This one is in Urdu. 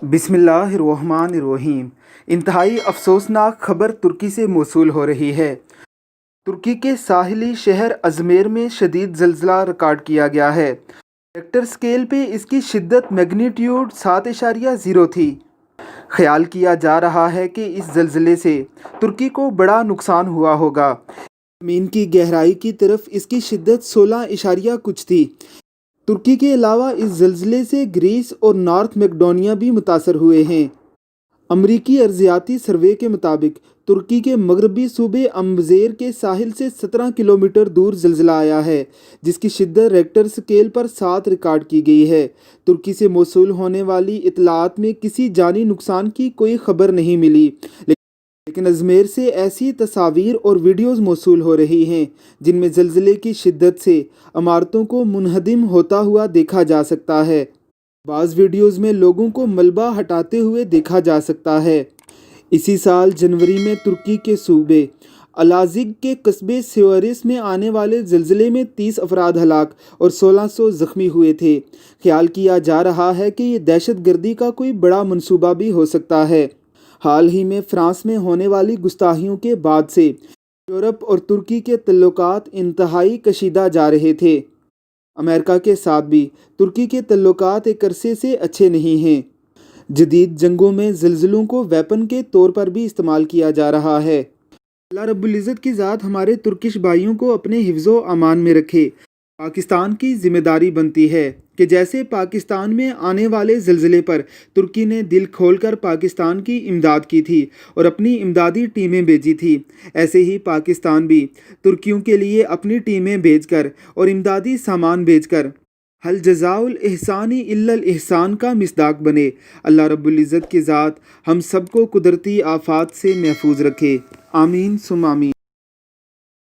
بسم اللہ الرحمن الرحیم۔ انتہائی افسوسناک خبر ترکی سے موصول ہو رہی ہے۔ ترکی کے ساحلی شہر ازمیر میں شدید زلزلہ ریکارڈ کیا گیا ہے۔ ریکٹر اسکیل پہ اس کی شدت میگنیٹیوڈ 7.0 تھی۔ خیال کیا جا رہا ہے کہ اس زلزلے سے ترکی کو بڑا نقصان ہوا ہوگا۔ زمین کی گہرائی کی طرف اس کی شدت 16 کچھ تھی۔ ترکی کے علاوہ اس زلزلے سے گریس اور نارتھ میکڈونیا بھی متاثر ہوئے ہیں۔ امریکی ارضیاتی سروے کے مطابق ترکی کے مغربی صوبے امبزیر کے ساحل سے 17 کلومیٹر دور زلزلہ آیا ہے، جس کی شدت ریکٹر اسکیل پر 7 ریکارڈ کی گئی ہے۔ ترکی سے موصول ہونے والی اطلاعات میں کسی جانی نقصان کی کوئی خبر نہیں ملی، لیکن ازمیر سے ایسی تصاویر اور ویڈیوز موصول ہو رہی ہیں جن میں زلزلے کی شدت سے عمارتوں کو منہدم ہوتا ہوا دیکھا جا سکتا ہے۔ بعض ویڈیوز میں لوگوں کو ملبہ ہٹاتے ہوئے دیکھا جا سکتا ہے۔ اسی سال جنوری میں ترکی کے صوبے الازگ کے قصبے سیورس میں آنے والے زلزلے میں 30 افراد ہلاک اور 1600 زخمی ہوئے تھے۔ خیال کیا جا رہا ہے کہ یہ دہشت گردی کا کوئی بڑا منصوبہ بھی ہو سکتا ہے۔ حال ہی میں فرانس میں ہونے والی گستاخیوں کے بعد سے یورپ اور ترکی کے تعلقات انتہائی کشیدہ جا رہے تھے۔ امریکہ کے ساتھ بھی ترکی کے تعلقات ایک عرصے سے اچھے نہیں ہیں۔ جدید جنگوں میں زلزلوں کو ویپن کے طور پر بھی استعمال کیا جا رہا ہے۔ اللہ رب العزت کی ذات ہمارے ترکش بھائیوں کو اپنے حفظ و امان میں رکھے۔ پاکستان کی ذمہ داری بنتی ہے کہ جیسے پاکستان میں آنے والے زلزلے پر ترکی نے دل کھول کر پاکستان کی امداد کی تھی اور اپنی امدادی ٹیمیں بھیجی تھی، ایسے ہی پاکستان بھی ترکیوں کے لیے اپنی ٹیمیں بھیج کر اور امدادی سامان بھیج کر حل جزاء الاحسان الا الاحسان کا مصداق بنے۔ اللہ رب العزت کی ذات ہم سب کو قدرتی آفات سے محفوظ رکھے۔ آمین ثم آمین۔